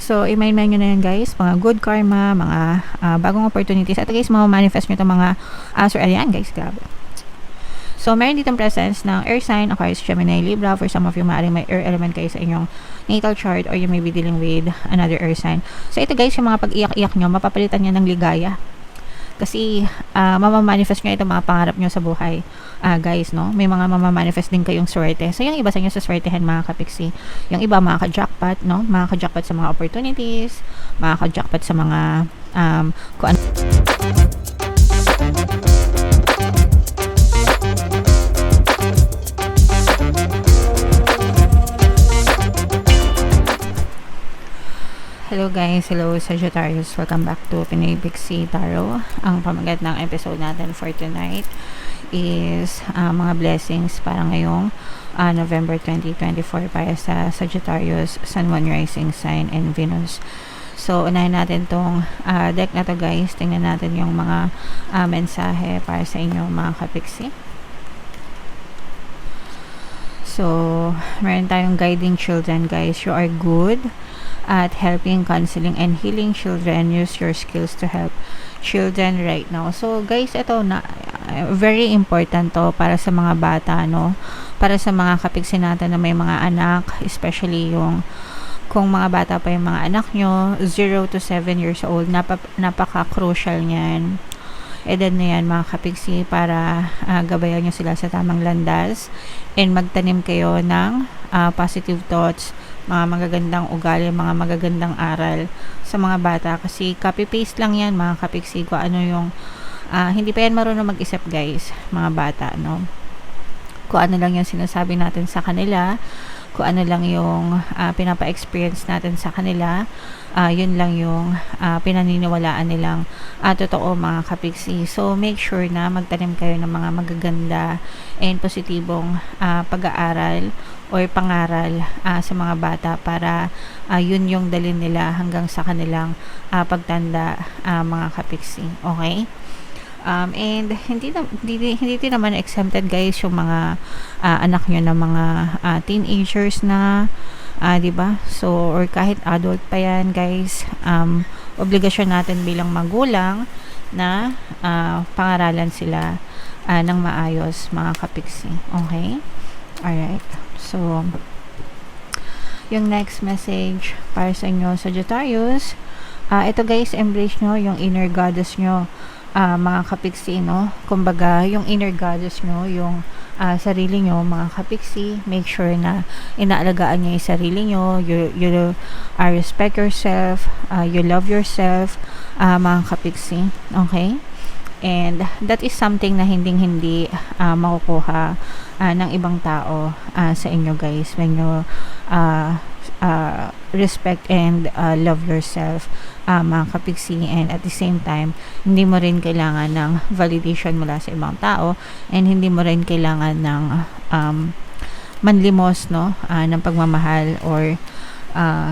So, i-main nyo na yan guys, mga good karma, mga bagong opportunities. At guys, manifest nyo itong mga ayan guys, grabe. So, meron ditong presence ng air sign, Aquarius, Gemini, Libra. For some of you, maaaring may air element kayo sa inyong natal chart or you may be dealing with another air sign. So, ito guys, yung mga pag-iyak-iyak nyo, mapapalitan nyo ng ligaya. Kasi, mamamanifest nyo itong mga pangarap nyo sa buhay. Guys, no? May mga mamamanifest din kayong swerte. So, yung iba sa inyo sa swertehan, mga kapiksi. Yung iba, mga ka-jackpot, no? Mga ka-jackpot sa mga opportunities, mga ka-jackpot sa mga, kung ano. Hello guys, hello Sagittarius, welcome back to Pinoy Pixie Tarot. Ang pamagat ng episode natin for tonight is mga blessings para ngayong November 2024 para sa Sagittarius, Sun, Moon, Rising Sign, and Venus. So, unahin natin tong deck na to guys. Tingnan natin yung mga mensahe para sa inyo mga kapiksi. So, meron tayong guiding children guys. You are good at helping, counseling, and healing children. Use your skills to help children right now. So guys, ito na very important to para sa mga bata, no? Para sa mga kapigsi natin na may mga anak, especially yung kung mga bata pa yung mga anak nyo, 0 to 7 years old, napaka-crucial niyan. Edad na yan mga kapigsi para gabayan nyo sila sa tamang landas and magtanim kayo ng positive thoughts, mga magagandang ugali, mga magagandang aral sa mga bata kasi copy-paste lang yan mga kapiksi ko ano yung hindi pa yan marunong mag-isip guys, mga bata, no? Kung ano lang yung sinasabi natin sa kanila, kung ano lang yung pinapa-experience natin sa kanila, yun lang yung pinaniniwalaan nilang totoo mga kapiksi. So make sure na magtanim kayo ng mga magaganda and positibong pag-aaral or pangaral sa mga bata para yun yung dalhin nila hanggang sa kanilang pagtanda mga kapiksi. Okay? And hindi naman exempted guys yung mga anak nyo na mga teenagers na 'di ba? So or kahit adult pa yan guys, obligasyon natin bilang magulang na pangaralan sila ng maayos mga kapiksi. Okay? Alright. So yung next message para sa inyo Sagittarius, ito guys, embrace nyo yung inner goddess nyo mga kapiksi, no? Kumbaga, yung inner goddess nyo, yung sarili nyo, mga kapiksi, make sure na inaalagaan nyo yung sarili nyo, you respect yourself, you love yourself, mga kapiksi, okay? And that is something na hindi makukuha ng ibang tao sa inyo guys when you respect and love yourself mga kapiksi, and at the same time hindi mo rin kailangan ng validation mula sa ibang tao and hindi mo rin kailangan ng manlimos, no, ng pagmamahal or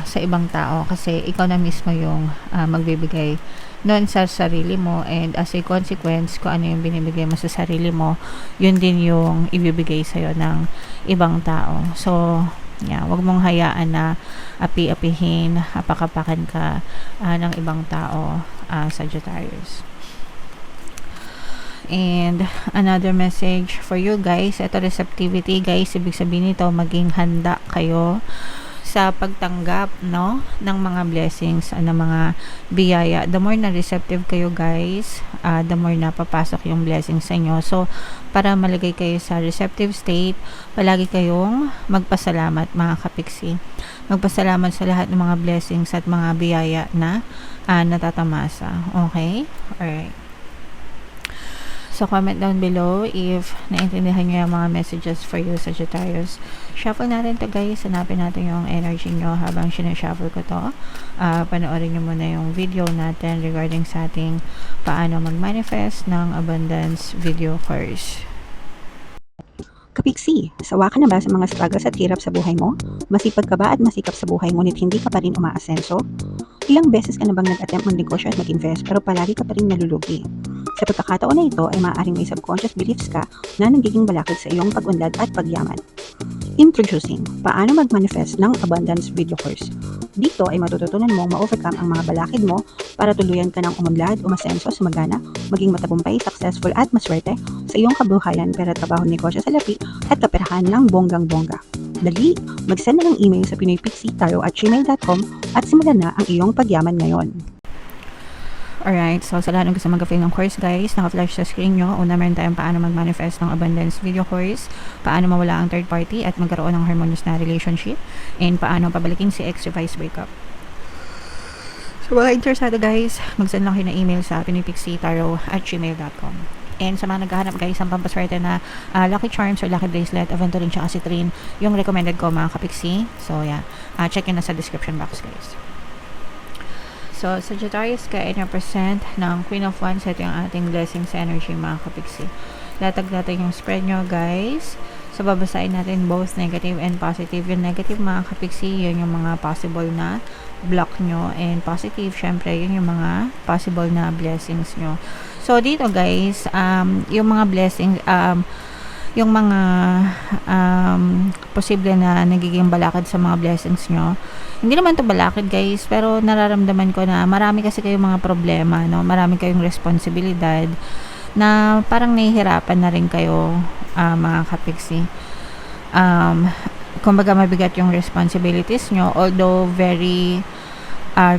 sa ibang tao kasi ikaw na mismo yung magbibigay noon sa sarili mo, and as a consequence kung ano yung binibigay mo sa sarili mo, yun din yung ibibigay sa'yo ng ibang tao. So yeah, wag mong hayaan na api-apihin, apakapakan ka ng ibang tao, Sagittarius. And another message for you guys, ito receptivity guys, ibig sabihin nito maging handa kayo sa pagtanggap, no, ng mga blessings, ng mga biyaya. The more na receptive kayo guys, the more na papasok yung blessings sa inyo. So para malagay kayo sa receptive state, palagi kayong magpasalamat mga kapiksi. Magpasalamat sa lahat ng mga blessings at mga biyaya na natatamasa. Okay? Alright. So, comment down below if naintindihan nyo yung mga messages for you, Sagittarius. Shuffle natin to guys. Hanapin natin yung energy nyo habang sinashuffle ko to. Panoorin nyo muna yung video natin regarding sa ating paano mag-manifest ng abundance video course. Kapiksi, sawa ka na ba sa mga struggles at hirap sa buhay mo? Masipag ka ba at masikap sa buhay ngunit hindi ka pa rin umaasenso? Ilang beses ka na bang nag-attempt magnegosyo at mag-invest pero palagi ka pa rin nalulugi? Sa pagkakataon na ito ay maaaring may subconscious beliefs ka na nagiging balakid sa iyong pag-unlad at pagyaman. Introducing, paano mag-manifest ng abundance video course. Dito ay matututunan mong ma-overcome ang mga balakid mo para tuluyan ka ng umunlad, umasenso, sumagana, maging matagumpay, successful at maswerte sa iyong kabuhayan, pera, trabaho, negosyo, salapi at kaperahan ng bonggang-bongga. Dali, mag-send na ng email sa pinoypixitaro@gmail.com at simulan na ang iyong pagyaman ngayon. Alright, so sa lahat ng gusto mag-avail ng course guys, naka-flash sa screen nyo. Una, meron tayong paano mag-manifest ng abundance video course, paano mawala ang third party at magkaroon ng harmonious na relationship, and paano pabalikin si ex revised breakup. So mga interesado guys, mag-send lang kayo na email sa pinoypixitaro@gmail.com. And sa mga naghahanap guys ng pampaswerte na lucky charms or lucky bracelet, aventurine tsaka citrine, yung recommended ko mga kapiksi. So yeah, check yun na sa description box guys. So, Sagittarius ka and represent ng Queen of Wands. Ito yung ating blessings energy mga kapiksi. Latag natin yung spread nyo guys. So, babasahin natin both negative and positive. Yung negative mga kapiksi, yun yung mga possible na block nyo. And positive, syempre, yun yung mga possible na blessings nyo. So, dito guys, yung mga blessings, yung mga posible na nagiging balakid sa mga blessings nyo. Hindi naman to balakid guys, pero nararamdaman ko na marami kasi kayong mga problema, no? Marami kayong responsibilidad na parang nahihirapan na rin kayo, mga kapiksi. Kumbaga mabigat yung responsibilities nyo, although very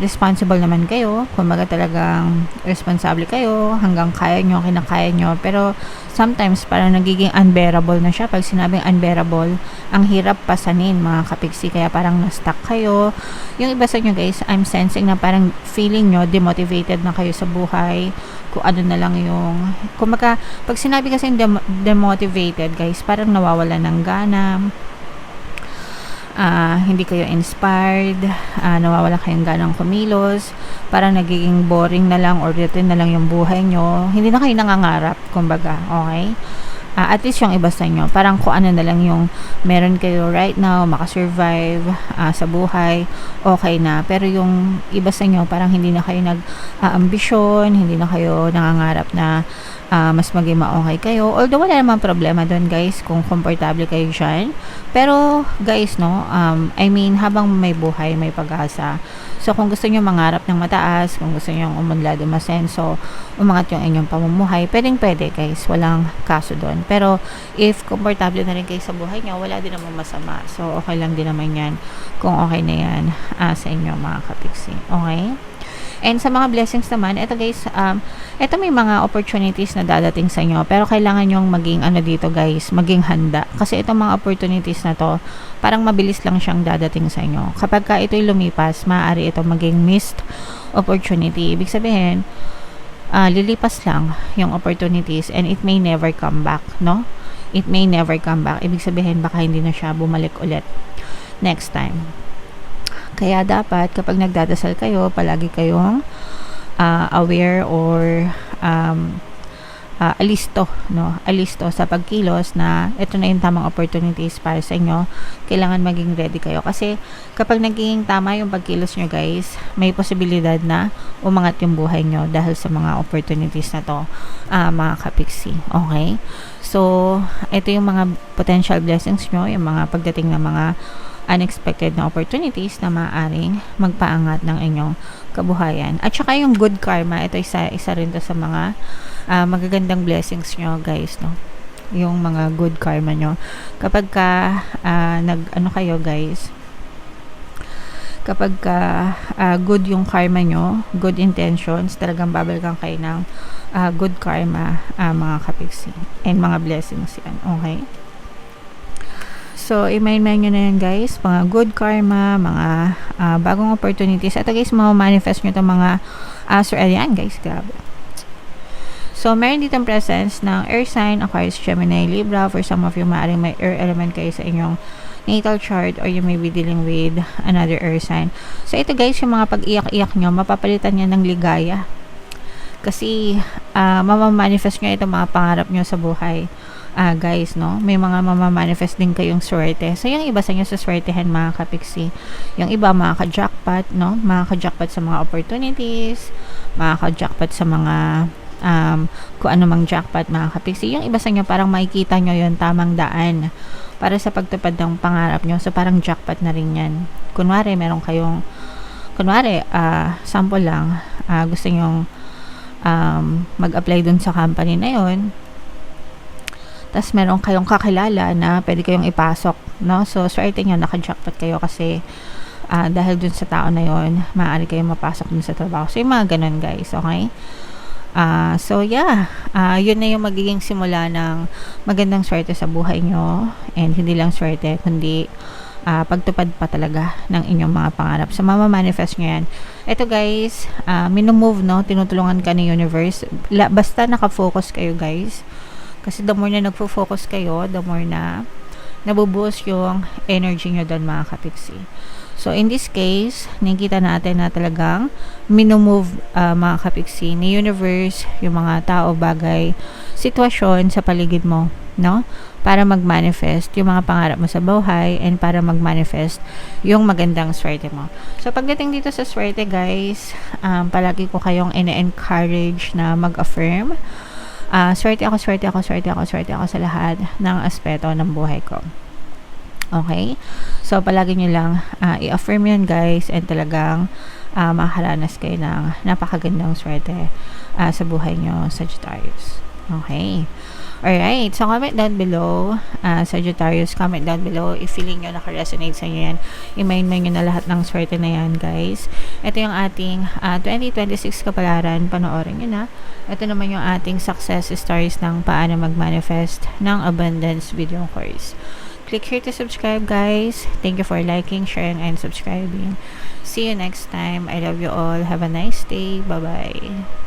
responsible naman kayo, kumbaga talagang responsable kayo, hanggang kaya nyo, kinakaya nyo, pero sometimes parang nagiging unbearable na siya. Pag sinabing unbearable, ang hirap pasanin mga kapiksi, kaya parang na-stuck kayo. Yung iba sa inyo guys, I'm sensing na parang feeling nyo demotivated na kayo sa buhay, kung ano na lang yung, kumbaga pag sinabi kasi demotivated guys, parang nawawala ng gana, hindi kayo inspired, nawawala kayong ganang kumilos, parang nagiging boring na lang or routine na lang yung buhay nyo, hindi na kayo nangangarap, kumbaga, okay? At least yung iba sa inyo, parang kung ano na lang yung meron kayo right now, makasurvive sa buhay, okay na. Pero yung iba sa inyo, parang hindi na kayo nag-ambisyon, hindi na kayo nangangarap na mas maging ma-okay kayo. Although wala namang problema doon guys, kung komportable kayo dyan. Pero guys, no, I mean, habang may buhay, may pag-asa. So, kung gusto nyo mangarap ng mataas, kung gusto nyo umunlad, umasenso, umangat yung inyong pamumuhay, pwede guys, walang kaso doon. Pero, if komportable na rin kayo sa buhay nyo, wala din naman masama. So, okay lang din naman yan, kung okay na yan sa inyo mga kapiksi. Okay? And sa mga blessings naman, ito guys, ito may mga opportunities na dadating sa inyo, pero kailangan nyong maging dito guys, maging handa. Kasi itong mga opportunities na to, parang mabilis lang siyang dadating sa inyo. Kapag ka ito'y lumipas, maaari ito maging missed opportunity. Ibig sabihin, lilipas lang yung opportunities and it may never come back, no? It may never come back. Ibig sabihin, baka hindi na siya bumalik ulit next time. Kaya dapat kapag nagdadasal kayo, palagi kayong aware or alisto, no? Alisto sa pagkilos na ito na yung tamang opportunities para sa inyo. Kailangan maging ready kayo kasi kapag naging tama yung pagkilos nyo guys, may posibilidad na umangat yung buhay nyo dahil sa mga opportunities na to, mga kapiksi. Okay? So, ito yung mga potential blessings nyo, yung mga pagdating ng mga unexpected na opportunities na maaaring magpaangat ng inyong kabuhayan. At saka yung good karma, ito isa rin to sa mga magagandang blessings nyo guys, no? Yung mga good karma nyo. Kapag ka kayo guys, kapag ka good yung karma nyo, good intentions, talagang babalikan kayo ng good karma, mga kapiksi, and mga blessings yan. Okay? So, i-main nyo na yan guys, mga good karma, mga bagong opportunities. Ito guys, ma-manifest nyo itong mga ayan guys, grabe. So, meron ditong presence ng air sign, Aquarius, Gemini, Libra. For some of you, maaaring may air element kayo sa inyong natal chart or you may be dealing with another air sign. So, ito guys, yung mga pag-iyak-iyak nyo, mapapalitan nyo ng ligaya. Kasi, mamamanifest nyo itong mga pangarap nyo sa buhay. Guys, no? May mga mamamanifest din kayong swerte. So, yung iba sa inyo sa swertehan, mga kapiksi. Yung iba, mga ka-jackpot, no? Mga ka-jackpot sa mga opportunities, mga ka-jackpot sa mga kung ano mang jackpot, mga kapiksi. Yung iba sa inyo, parang makikita nyo yung tamang daan para sa pagtupad ng pangarap nyo. So, parang jackpot na rin yan. Kunwari, meron kayong kunwari, sample lang, gusto nyong mag-apply dun sa company na yon, tas meron kayong kakilala na pwede kayong ipasok, no? So, swerte nyo, naka-jackpot kayo kasi dahil dun sa tao na yon, maaari kayong mapasok dun sa trabaho. So, yung mga ganun, guys, okay? So, yeah, yun na yung magiging simula ng magandang swerte sa buhay nyo, and hindi lang swerte, kundi pagtupad pa talaga ng inyong mga pangarap. So, mamamanifest nyo yan. Ito, guys, minumove, no? Tinutulungan ka ni universe. Basta nakafocus kayo, guys. Kasi the more na nagfo-focus kayo, the more na nabubuhos yung energy nyo doon, mga kapiksi. So, in this case, nakikita natin na talagang minumove, mga kapiksi, ni universe, yung mga tao, bagay, sitwasyon sa paligid mo, no? Para mag-manifest yung mga pangarap mo sa buhay, and para mag-manifest yung magandang swerte mo. So, pagdating dito sa swerte, guys, palagi ko kayong ina-encourage na mag-affirm. Swerte ako, swerte ako, swerte ako, swerte ako sa lahat ng aspeto ng buhay ko. Okay? So, palagi nyo lang i-affirm yun, guys, and talagang makakaranas kayo ng napakagandang swerte sa buhay nyo, Sagittarius. Okay? Alright, so comment down below, Sagittarius, comment down below if feeling nyo naka-resonate sa inyo yan. I-mind nyo na lahat ng swerte na yan, guys. Ito yung ating 2026 kapalaran, panoorin nyo na. Ito naman yung ating success stories ng paano mag-manifest ng abundance video course. Click here to subscribe, guys. Thank you for liking, sharing, and subscribing. See you next time. I love you all. Have a nice day. Bye-bye.